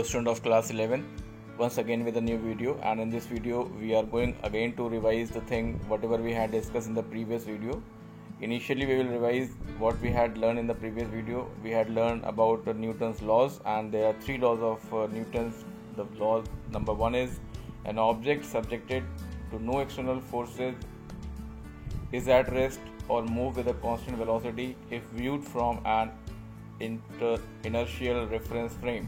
Hello student of class 11, once again with a new video, and in this video we are going again to revise the thing whatever we had discussed in the previous video. Initially we will revise what we had learned in the previous video. We had learned about Newton's laws, and there are three laws of Newton's. The law number one is an object subjected to no external forces is at rest or move with a constant velocity if viewed from an inertial reference frame.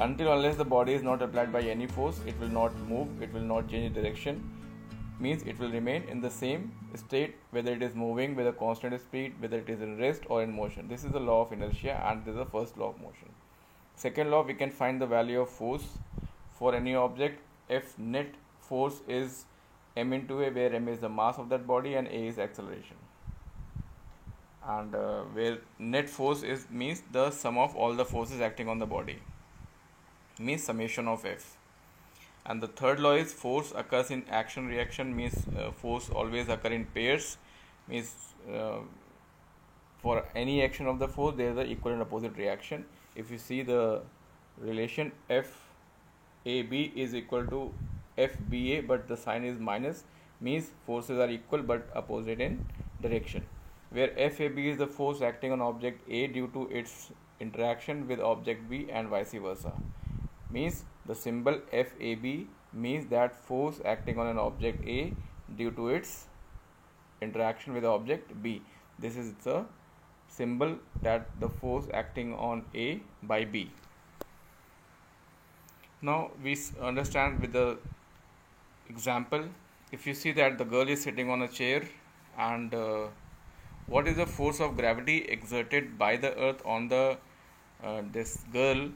Until unless the body is not applied by any force, it will not move, it will not change direction, means it will remain in the same state whether it is moving with a constant speed, whether it is in rest or in motion. This is the law of inertia, and this is the first law of motion. Second law, we can find the value of force for any object if net force is m into a, where m is the mass of that body and a is acceleration, and where net force is means the sum of all the forces acting on the body, means summation of f. And the third law is force occurs in action reaction, means force always occur in pairs, means for any action of the force there is an equal and opposite reaction. If you see the relation FAB is equal to FBA, but the sign is minus, means forces are equal but opposite in direction, where FAB is the force acting on object A due to its interaction with object B and vice versa. Means the symbol FAB means that force acting on an object A due to its interaction with object B. This is the symbol that the force acting on A by B. Now we understand with the example. If you see that the girl is sitting on a chair, and what is the force of gravity exerted by the earth on the this girl?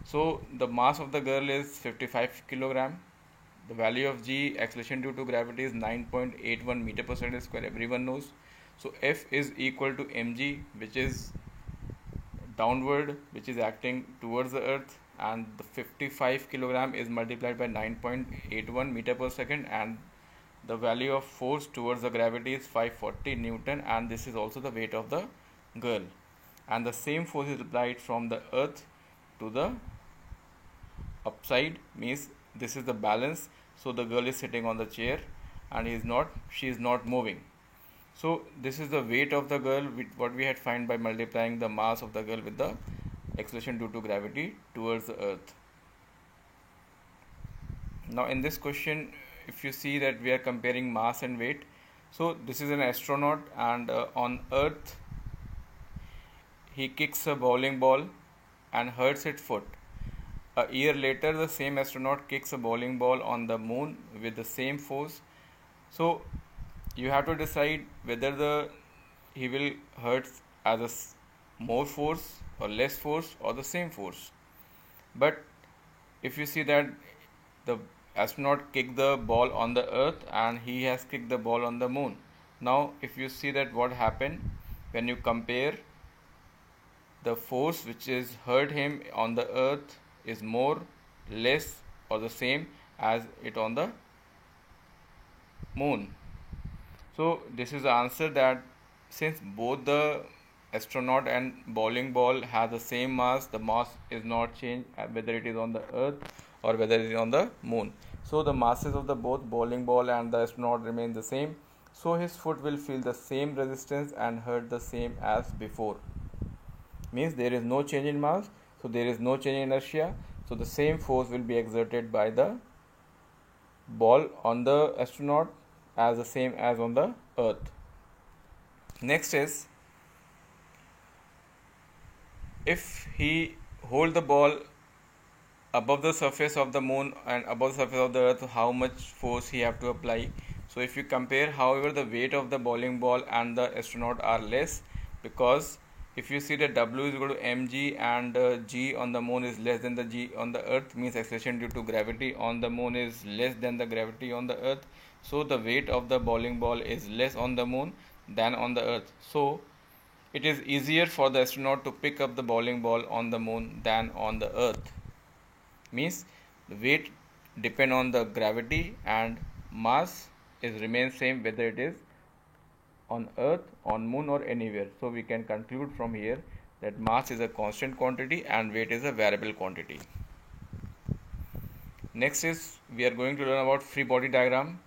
So the mass of the girl is 55 kilogram. The value of g, acceleration due to gravity, is 9.81 meter per second square. Everyone knows. So F is equal to mg, which is downward, which is acting towards the earth, and the 55 kilogram is multiplied by 9.81 meter per second, and the value of force towards the gravity is 540 Newton, and this is also the weight of the girl. And the same force is applied from the earth to the upside, means this is the balance. So the girl is sitting on the chair and she is not moving. So this is the weight of the girl, with what we had find by multiplying the mass of the girl with the acceleration due to gravity towards the earth. Now in this question, if you see that we are comparing mass and weight, so this is an astronaut, and on earth he kicks a bowling ball and hurts its foot. A year later, the same astronaut kicks a bowling ball on the moon with the same force. So you have to decide whether he will hurt as more force or less force or the same force. But if you see that the astronaut kicked the ball on the earth and he has kicked the ball on the moon. Now if you see that what happened when you compare, the force which is hurt him on the earth is more, less or the same as it on the moon. So this is the answer, that since both the astronaut and bowling ball have the same mass, the mass is not changed whether it is on the earth or whether it is on the moon. So the masses of the both bowling ball and the astronaut remain the same. So his foot will feel the same resistance and hurt the same as before. Means there is no change in mass, so there is no change in inertia. So the same force will be exerted by the ball on the astronaut as the same as on the earth. Next is, if he hold the ball above the surface of the moon and above the surface of the earth, how much force he have to apply? So if you compare, however, the weight of the bowling ball and the astronaut are less, because if you see that W is equal to mg and g on the moon is less than the g on the earth, means acceleration due to gravity on the moon is less than the gravity on the earth. So the weight of the bowling ball is less on the moon than on the earth. So it is easier for the astronaut to pick up the bowling ball on the moon than on the earth. Means the weight depend on the gravity and mass is remain same whether it is on earth, on moon or anywhere. So we can conclude from here that mass is a constant quantity and weight is a variable quantity. Next is we are going to learn about free body diagram.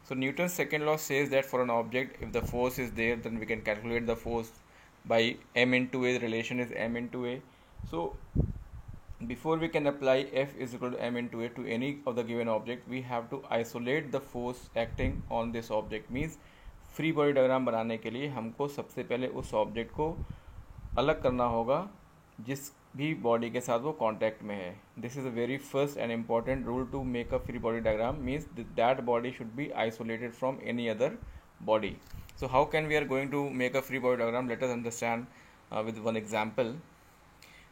So Newton's second law says that for an object, if the force is there, then we can calculate the force by m into a. The relation is m into a. So before we can apply F is equal to m into a to any of the given object, we have to isolate the force acting on this object. Means free body diagram बनाने के लिए हमको सबसे पहले उस object को अलग करना होगा जिस भी बॉडी के साथ वो कांटेक्ट में है. This is a very first and important rule to make a free body diagram. Means that body should be isolated from any other body. So how can we are going to make a free body diagram? Let us understand with one example.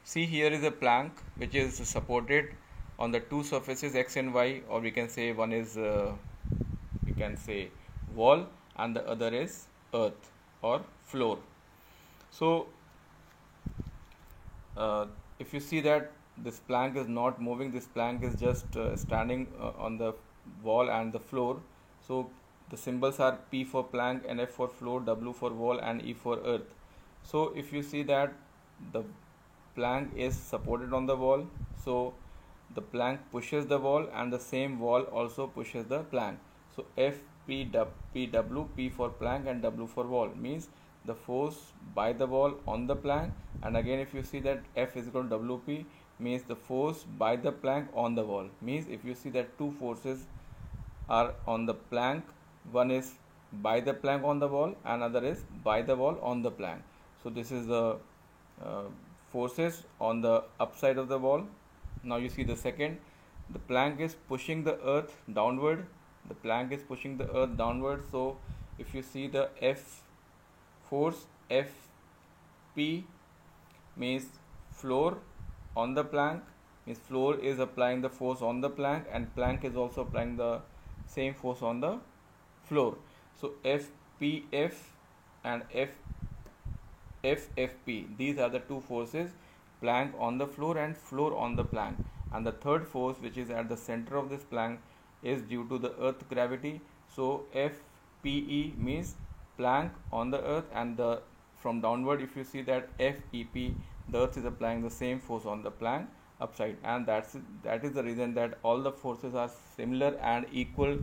See, here is a plank which is supported on the two surfaces x and y, or we can say one is we can say wall and the other is earth or floor. So if you see that this plank is not moving, this plank is just standing on the wall and the floor. So the symbols are P for plank, and F for floor, W for wall, and E for earth. So if you see that the plank is supported on the wall, so the plank pushes the wall and the same wall also pushes the plank. So F, P, W, P for plank and W for wall, means the force by the wall on the plank. And again if you see that F is equal to WP, means the force by the plank on the wall. Means if you see that two forces are on the plank, one is by the plank on the wall, another is by the wall on the plank. So this is the forces on the upside of the wall. Now you see the second, the plank is pushing the earth downward. The plank is pushing the earth downward. So if you see the F force, FP means floor on the plank, means floor is applying the force on the plank and plank is also applying the same force on the floor. So FPF and FFP, these are the two forces, plank on the floor and floor on the plank. And the third force, which is at the center of this plank, is due to the earth gravity. So FPE means plank on the earth, and the from downward if you see that FEP, the earth is applying the same force on the plank upside, and that is the reason that all the forces are similar and equal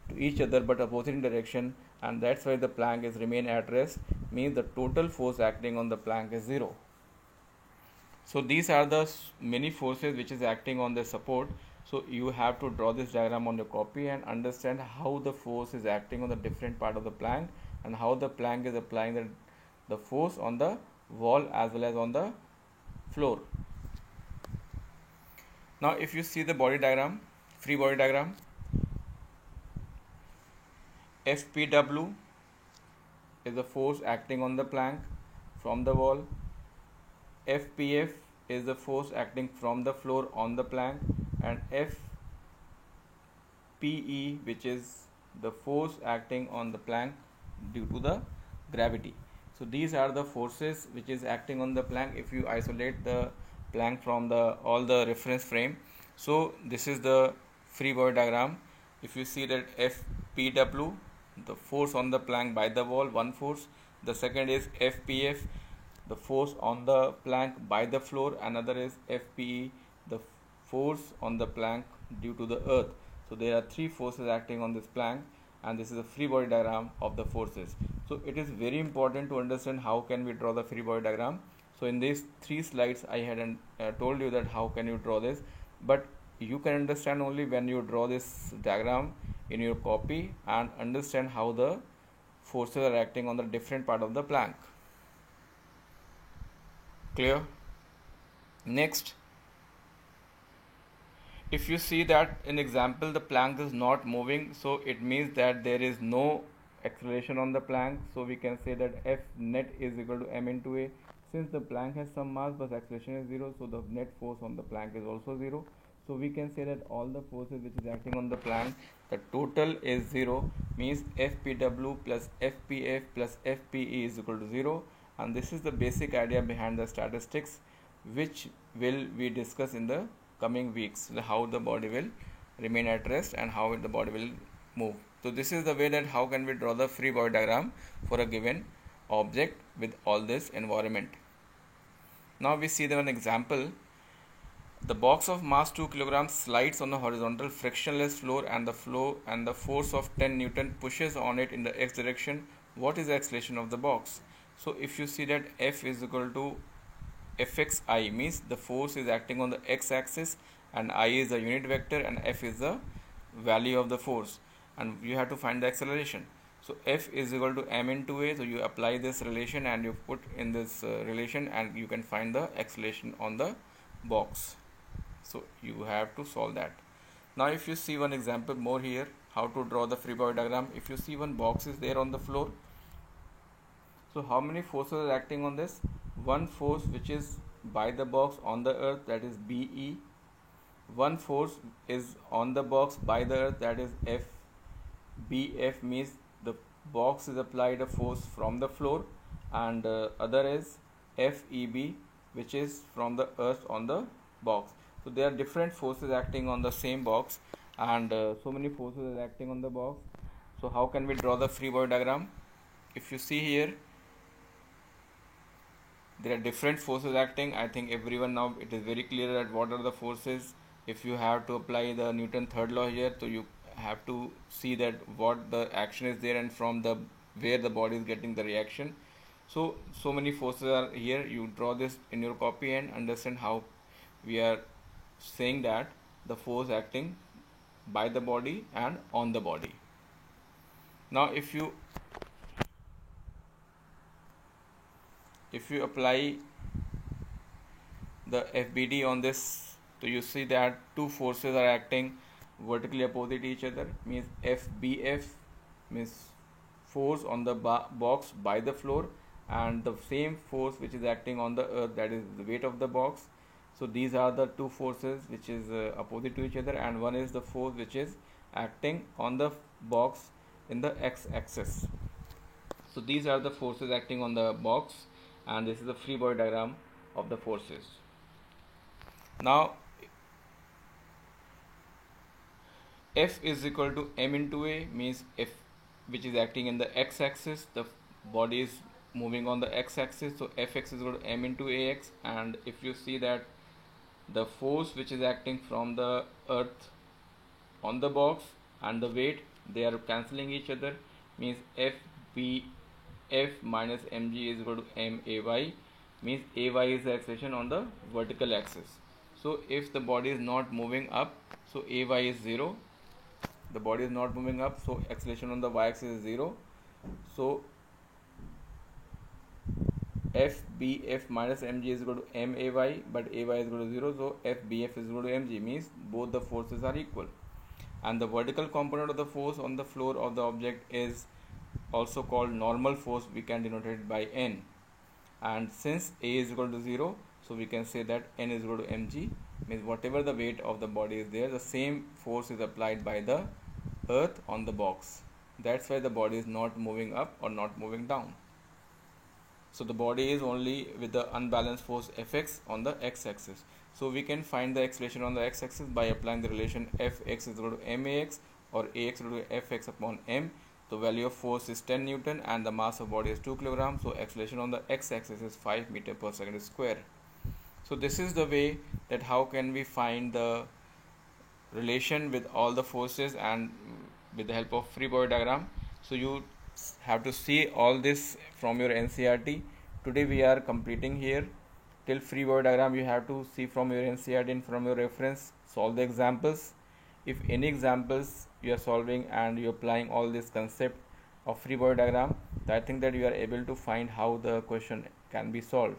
to each other but opposite in direction, and that's why the plank is remain at rest, means the total force acting on the plank is 0. So these are the many forces which is acting on the support. So you have to draw this diagram on your copy and understand how the force is acting on the different part of the plank and how the plank is applying the force on the wall as well as on the floor. Now if you see the body diagram, free body diagram, FPW is the force acting on the plank from the wall. FPF is the force acting from the floor on the plank, and FPE, which is the force acting on the plank due to the gravity. So these are the forces which is acting on the plank if you isolate the plank from all the reference frame. So this is the free body diagram. If you see that FPW, the force on the plank by the wall, one force. The second is FPF, the force on the plank by the floor. Another is FPE, the force on the plank due to the earth. So there are three forces acting on this plank, and this is a free body diagram of the forces. So it is very important to understand how can we draw the free body diagram. So in these 3 slides I had told you that how can you draw this, but you can understand only when you draw this diagram in your copy and understand how the forces are acting on the different part of the plank. Clear? Next, if you see that in example the plank is not moving, so it means that there is no acceleration on the plank. So we can say that F net is equal to m into a. Since the plank has some mass but acceleration is 0, so the net force on the plank is also 0. So we can say that all the forces which is acting on the plank, the total is 0, means FPW plus FPF plus FPE is equal to 0. And this is the basic idea behind the statistics, which will we discuss in the coming weeks, how the body will remain at rest and how the body will move. So this is the way that how can we draw the free body diagram for a given object with all this environment. Now we see one example. The box of mass 2 kilograms slides on the horizontal frictionless floor, and the force of 10 Newton pushes on it in the x direction. What is the acceleration of the box? So if you see that F is equal to Fxi, means the force is acting on the x axis, and I is the unit vector and F is the value of the force, and you have to find the acceleration. So F is equal to m into a, so you apply this relation and you put in this relation, and you can find the acceleration on the box. So you have to solve that. Now if you see one example more here, how to draw the free body diagram. If you see one box is there on the floor, so how many forces are acting on this? One force which is by the box on the earth, that is BE. One force is on the box by the earth, that is F. BF means the box is applied a force from the floor, and other is FEB, which is from the earth on the box. So there are different forces acting on the same box, and so many forces are acting on the box. So how can we draw the free body diagram? If you see here, there are different forces acting. I think everyone now it is very clear that what are the forces. If you have to apply the Newton third law here, so you have to see that what the action is there and from the where the body is getting the reaction. So many forces are here. You draw this in your copy and understand how we are saying that the force acting by the body and on the body. Now if you apply the FBD on this, so you see that two forces are acting vertically opposite each other, means FBF means force on the box by the floor, and the same force which is acting on the earth, that is the weight of the box. So these are the two forces which is opposite to each other, and one is the force which is acting on the box in the x-axis. So these are the forces acting on the box, and this is the free body diagram of the forces. Now F is equal to m into a, means F which is acting in the x-axis, the body is moving on the x-axis, so Fx is equal to m into ax. And if you see that the force which is acting from the earth on the box and the weight, they are cancelling each other, means F minus mg is equal to may, means ay is the acceleration on the vertical axis. So if the body is not moving up, so ay is 0. The body is not moving up, so acceleration on the y-axis is 0. So FBF minus mg is equal to may, but ay is equal to 0, so FBF is equal to mg, means both the forces are equal. And the vertical component of the force on the floor of the object is also called normal force. We can denote it by n, and since a is equal to 0, so we can say that n is equal to mg, means whatever the weight of the body is there, the same force is applied by the earth on the box. That's why the body is not moving up or not moving down. So the body is only with the unbalanced force Fx on the x-axis. So we can find the acceleration on the x-axis by applying the relation Fx is equal to max, or ax is equal to Fx upon m. The value of force is 10 Newton and the mass of body is 2 kilograms. So acceleration on the x-axis is 5 meter per second square. So this is the way that how can we find the relation with all the forces and with the help of free body diagram. So you have to see all this from your NCERT. Today we are completing here till free body diagram. You have to see from your NCERT and from your reference, solve the examples. If any examples you are solving and you are applying all this concept of free body diagram, I think that you are able to find how the question can be solved.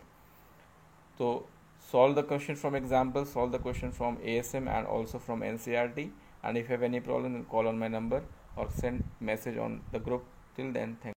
So solve the question from examples, solve the question from ASM and also from NCERT. And if you have any problem, then call on my number or send message on the group. Till then, thank you.